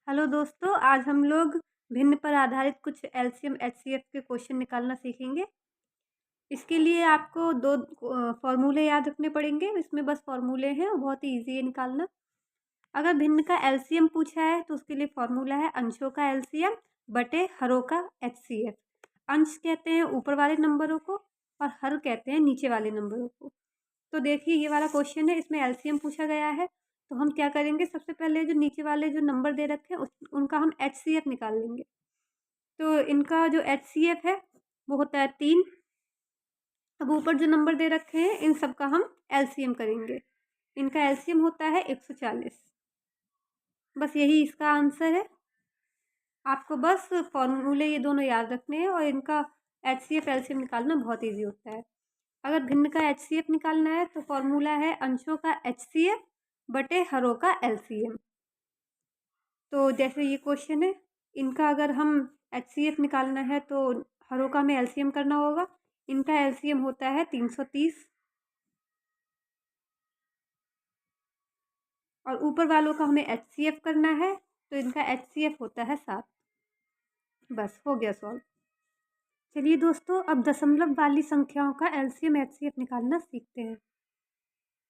Hello दोस्तों, आज हम लोग भिन्न पर आधारित कुछ एलसीएम एचसीएफ के क्वेश्चन निकालना सीखेंगे। इसके लिए आपको दो फॉर्मूले याद रखने पड़ेंगे। इसमें बस फॉर्मूले हैं और बहुत ही ईजी है निकालना। अगर भिन्न का एलसीएम पूछा है तो उसके लिए फॉर्मूला है अंशों का एलसीएम बटे हरों का एचसीएफ। अंश कहते हैं ऊपर वाले नंबरों को और हर कहते हैं नीचे वाले नंबरों को। तो देखिए ये वाला क्वेश्चन है, इसमें एलसीएम पूछा गया है। तो हम क्या करेंगे, सबसे पहले जो नीचे वाले जो नंबर दे रखे हैं उनका हम एचसीएफ निकाल लेंगे। तो इनका जो एचसीएफ है वो होता है 3। अब ऊपर जो नंबर दे रखे हैं इन सब का हम एलसीएम करेंगे। इनका एलसीएम होता है 140। बस यही इसका आंसर है। आपको बस फॉर्मूले ये दोनों याद रखने हैं और इनका एचसीएफ एलसीएम निकालना बहुत ईजी होता है। अगर भिन्न का एचसीएफ निकालना है तो फॉर्मूला है अंशों का एचसीएफ बटे हरों का एलसीएम। तो जैसे ये क्वेश्चन है, इनका अगर हम एचसीएफ निकालना है तो हरों का हमें एलसीएम करना होगा। इनका एलसीएम होता है 330 और ऊपर वालों का हमें एचसीएफ करना है तो इनका एचसीएफ होता है 7। बस हो गया सॉल्व। चलिए दोस्तों, अब दशमलव वाली संख्याओं का एलसीएम एचसीएफ निकालना सीखते हैं।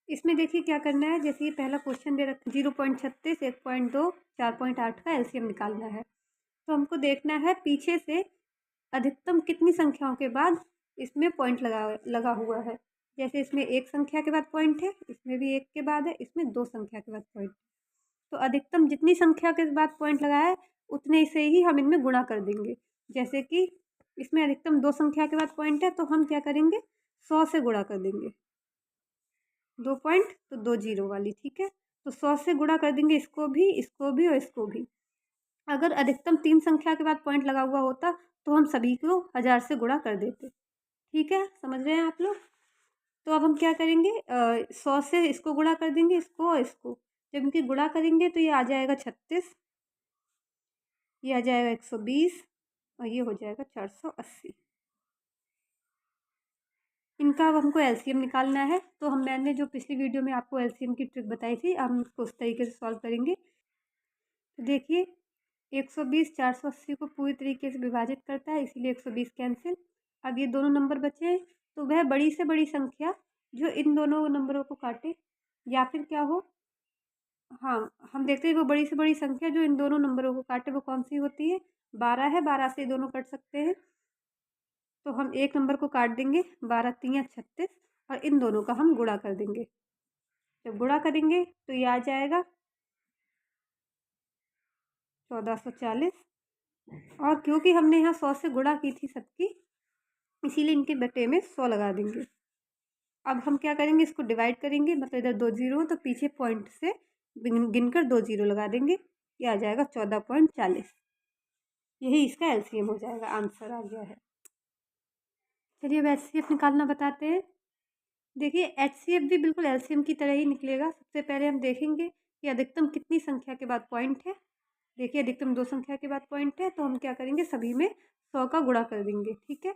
इसमें देखिए क्या करना है। जैसे ये पहला क्वेश्चन दे रखा 0.36, 1.2, 4.8 का एलसीएम निकालना है। तो हमको देखना है पीछे से अधिकतम कितनी संख्याओं के बाद इसमें पॉइंट लगा हुआ है। जैसे इसमें एक संख्या के बाद पॉइंट है, इसमें भी एक के बाद है, इसमें 2 संख्या के बाद पॉइंट। तो अधिकतम जितनी संख्या के बाद पॉइंट लगा है उतने से ही हम इनमें गुणा कर देंगे। जैसे कि इसमें अधिकतम 2 संख्या के बाद पॉइंट है तो हम क्या करेंगे, 100 से गुणा कर देंगे। 2 पॉइंट तो 2 जीरो वाली, ठीक है। तो 100 से गुणा कर देंगे इसको भी, इसको भी और इसको भी। अगर अधिकतम 3 संख्या के बाद पॉइंट लगा हुआ होता तो हम सभी को 1000 से गुणा कर देते। ठीक है, समझ रहे हैं आप लोग। तो अब हम क्या करेंगे, 100 से इसको गुणा कर देंगे, इसको और इसको। जब इनकी गुणा करेंगे तो ये आ जाएगा 36, ये आ जाएगा 120 और ये हो जाएगा 480। इनका अब हमको एलसीएम निकालना है। तो मैंने जो पिछली वीडियो में आपको एलसीएम की ट्रिक बताई थी, अब हम इसको उस तरीके से सॉल्व करेंगे। तो देखिए 120 480 को पूरी तरीके से विभाजित करता है, इसीलिए 120 कैंसिल। अब ये दोनों नंबर बचे हैं, तो वह बड़ी से बड़ी संख्या जो इन दोनों नंबरों को काटे, या फिर क्या हो, हाँ, हम देखते हैं वो बड़ी से बड़ी संख्या जो इन दोनों नंबरों को काटे वो कौन सी होती है। 12 है, 12 से दोनों कट सकते हैं। तो हम एक नंबर को काट देंगे, 12 3 36 और इन दोनों का हम गुणा कर देंगे। जब गुणा करेंगे तो ये आ जाएगा 1440। और क्योंकि हमने यहाँ 100 से गुणा की थी सबकी, इसीलिए इनके बटे में 100 लगा देंगे। अब हम क्या करेंगे, इसको डिवाइड करेंगे, मतलब इधर 2 जीरो हो तो पीछे पॉइंट से गिनकर 2 जीरो लगा देंगे। ये आ जाएगा 14.40। यही इसका एलसीएम हो जाएगा, आंसर आ गया है। चलिए अब एचसीएफ निकालना बताते हैं। देखिए एचसीएफ भी बिल्कुल एलसीएम की तरह ही निकलेगा। सबसे पहले हम देखेंगे कि अधिकतम कितनी संख्या के बाद पॉइंट है। देखिए अधिकतम 2 संख्या के बाद पॉइंट है, तो हम क्या करेंगे, सभी में 100 का गुणा कर देंगे। ठीक है,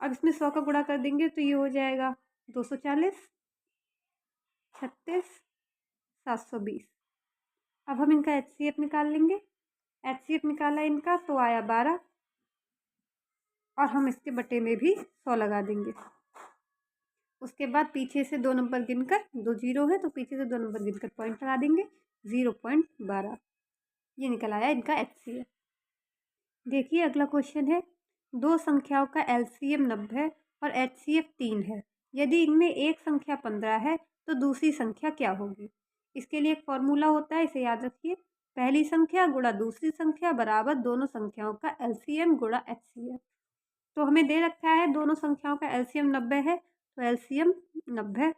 अब इसमें 100 का गुणा कर देंगे तो ये हो जाएगा 240, 36, 720। अब हम इनका एचसीएफ निकाल लेंगे। एचसीएफ निकाला इनका तो आया 12 और हम इसके बटे में भी 100 लगा देंगे। उसके बाद पीछे से 2 नंबर गिनकर, 2 जीरो है तो पीछे से 2 नंबर गिनकर पॉइंट लगा देंगे, 0.12। ये निकल आया इनका एचसीएफ। देखिए अगला क्वेश्चन है, 2 संख्याओं का एलसीएम 90 और एचसीएफ 3 है। यदि इनमें एक संख्या 15 है तो दूसरी संख्या क्या होगी। इसके लिए एक फॉर्मूला होता है, इसे याद रखिए। पहली संख्या गुणा दूसरी संख्या बराबर दोनों संख्याओं का एलसीएम गुणा एचसीएफ। तो हमें दे रखा है दोनों संख्याओं का एलसीएम 90 है तो एलसीएम 90,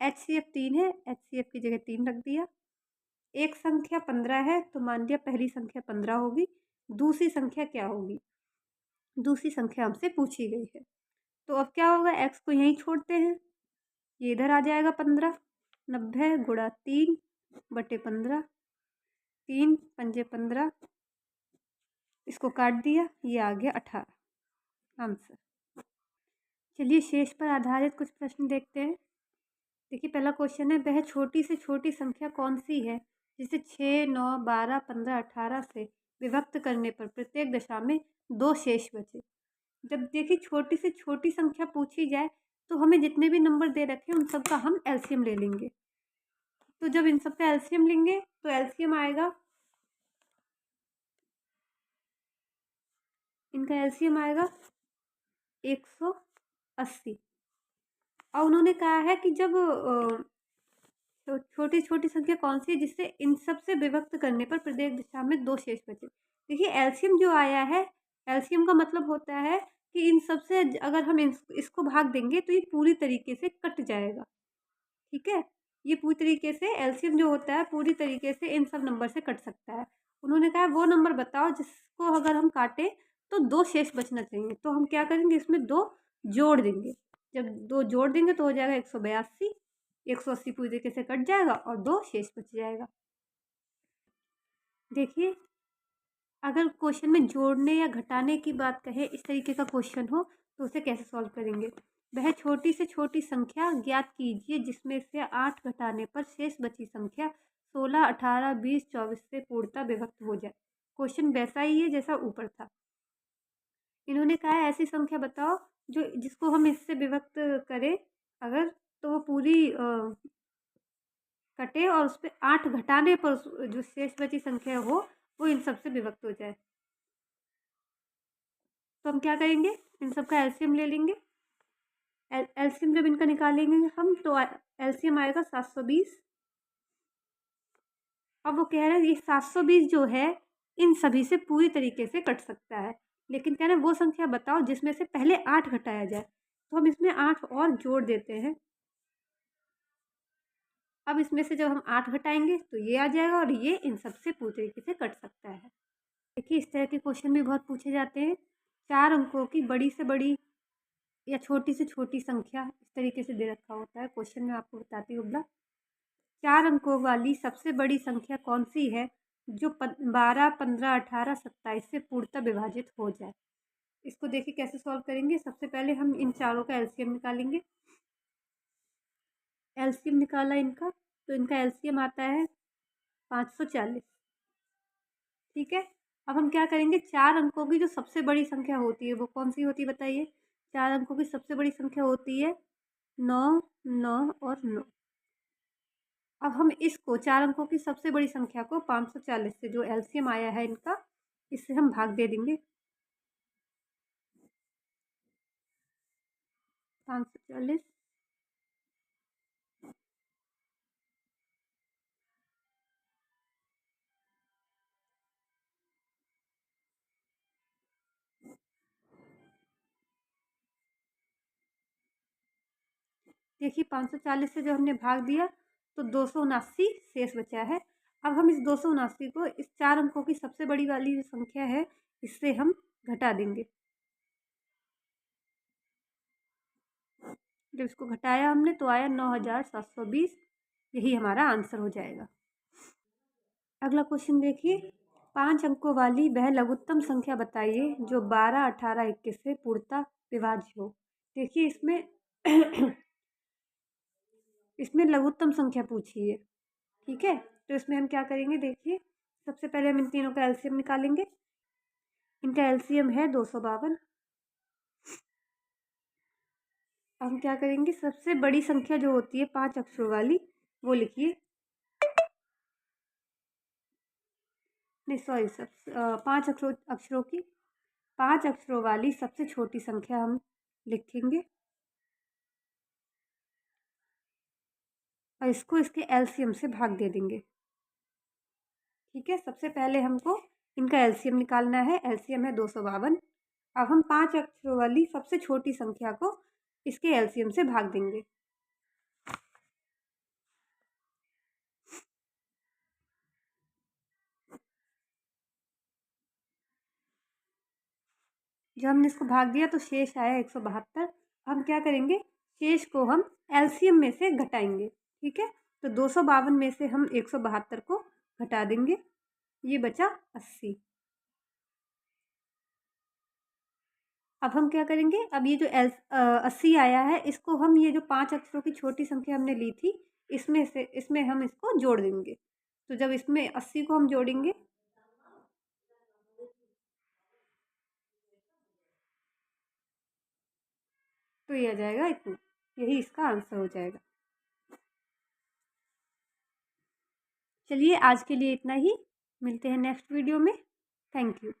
एचसीएफ 3 है, एचसीएफ की जगह 3 रख दिया। एक संख्या 15 है तो मान लिया पहली संख्या 15 होगी, दूसरी संख्या क्या होगी, दूसरी संख्या हमसे पूछी गई है। तो अब क्या होगा, एक्स को यहीं छोड़ते हैं, ये इधर आ जाएगा 15, 90 गुणा 3 बटे 15, 3 पंजे 15, इसको काट दिया, ये आ गया 18 आंसर। चलिए शेष पर आधारित कुछ प्रश्न देखते हैं। देखिए पहला क्वेश्चन है, वह छोटी से छोटी संख्या कौन सी है जिसे 6, 9, 12, 15, 18 से विभक्त करने पर प्रत्येक दशा में 2 शेष बचे। जब देखिए छोटी से छोटी संख्या पूछी जाए तो हमें जितने भी नंबर दे रखे हैं उन सब का हम एलसीएम ले लेंगे। तो जब इन सब का एलसीएम लेंगे तो एलसीएम आएगा, इनका एलसीएम आएगा 180। और उन्होंने कहा है कि जब तो छोटी छोटी संख्या कौन सी है जिससे इन सब से विभक्त करने पर प्रत्येक दिशा में 2 शेष बचे। देखिए एलसीएम जो आया है, एलसीएम का मतलब होता है कि इन सब से अगर हम इसको भाग देंगे तो ये पूरी तरीके से कट जाएगा। ठीक है, ये पूरी तरीके से एलसीएम जो होता है पूरी तरीके से इन सब नंबर से कट सकता है। उन्होंने कहा वो नंबर बताओ जिसको अगर हम काटें तो 2 शेष बचना चाहिए। तो हम क्या करेंगे, इसमें 2 जोड़ देंगे। जब 2 जोड़ देंगे तो हो जाएगा 182। 180 पूरी तरीके से कट जाएगा और 2 शेष बच जाएगा। देखिए अगर क्वेश्चन में जोड़ने या घटाने की बात कहे, इस तरीके का क्वेश्चन हो तो उसे कैसे सॉल्व करेंगे। वह छोटी से छोटी संख्या ज्ञात कीजिए जिसमें से 8 घटाने पर शेष बची संख्या 16, 18, 20, 24 से पूर्णतः विभक्त हो जाए। क्वेश्चन वैसा ही है जैसा ऊपर था। इन्होंने कहा है ऐसी संख्या बताओ जो जिसको हम इससे विभक्त करें अगर, तो वो पूरी कटे और उस पर 8 घटाने पर जो शेष बची संख्या हो वो इन सब से विभक्त हो जाए। तो हम क्या करेंगे, इन सब का एलसीएम ले लेंगे। एलसीएम जब इनका निकालेंगे हम तो एलसीएम आएगा 720। अब वो कह रहे हैं ये 720 जो है इन सभी से पूरी तरीके से कट सकता है, लेकिन कह रहे हैं वो संख्या बताओ जिसमें से पहले 8 घटाया जाए। तो हम इसमें 8 और जोड़ देते हैं। अब इसमें से जब हम 8 घटाएंगे तो ये आ जाएगा और ये इन सब से पूरी तरीके से कट सकता है। देखिए इस तरह के क्वेश्चन भी बहुत पूछे जाते हैं। 4 अंकों की बड़ी से बड़ी या छोटी से छोटी संख्या इस तरीके से दे रखा होता है। क्वेश्चन में आपको बताती हूँ। 4 अंकों वाली सबसे बड़ी संख्या कौन सी है जो 12, 15, 18, 27 से पूर्णतः विभाजित हो जाए। इसको देखिए कैसे सॉल्व करेंगे। सबसे पहले हम इन चारों का एलसीएम निकालेंगे। एलसीएम निकाला इनका तो इनका एलसीएम आता है 540। ठीक है, अब हम क्या करेंगे, 4 अंकों की जो सबसे बड़ी संख्या होती है वो कौन सी होती है बताइए। 4 अंकों की सबसे बड़ी संख्या होती है 9, 9 और 9। अब हम इसको 4 अंकों की सबसे बड़ी संख्या को 540 से जो एलसीएम आया है इनका, इससे हम भाग दे देंगे। 540 देखिए 540 से जब हमने भाग दिया तो 279 शेष बचा है। अब हम इस 279 को इस 4 अंकों की सबसे बड़ी वाली जो संख्या है इससे हम घटा देंगे। जब इसको घटाया हमने तो आया 9720। यही हमारा आंसर हो जाएगा। अगला क्वेश्चन देखिए, 5 अंकों वाली वह लघुत्तम संख्या बताइए जो 12, 18, 21 से पूर्णतः विभाज्य हो। देखिए इसमें इसमें लघुत्तम संख्या पूछी है। ठीक है, तो इसमें हम क्या करेंगे, देखिए सबसे पहले हम इन तीनों का एलसीएम निकालेंगे। इनका एलसीएम है 252। अब हम क्या करेंगे, सबसे बड़ी संख्या जो होती है 5 अक्षरों वाली वो लिखिए। नहीं सॉरी, सब 5 अक्षरों की 5 अक्षरों वाली सबसे छोटी संख्या हम लिखेंगे और इसको इसके एलसीएम से भाग दे देंगे। ठीक है, सबसे पहले हमको इनका एलसीएम निकालना है। एलसीएम है 252। अब हम 5 अक्षरों वाली सबसे छोटी संख्या को इसके एलसीएम से भाग देंगे। जब हमने इसको भाग दिया तो शेष आया 172। हम क्या करेंगे, शेष को हम एलसीएम में से घटाएंगे। ठीक है, तो 252 में से हम 172 को घटा देंगे, ये बचा 80। अब हम क्या करेंगे, अब ये जो 80 आया है इसको हम ये जो 5 अक्षरों की छोटी संख्या हमने ली थी इसमें हम इसको जोड़ देंगे। तो जब इसमें 80 को हम जोड़ेंगे तो ये आ जाएगा इतना। यही इसका आंसर हो जाएगा। चलिए आज के लिए इतना ही, मिलते हैं नेक्स्ट वीडियो में। Thank you.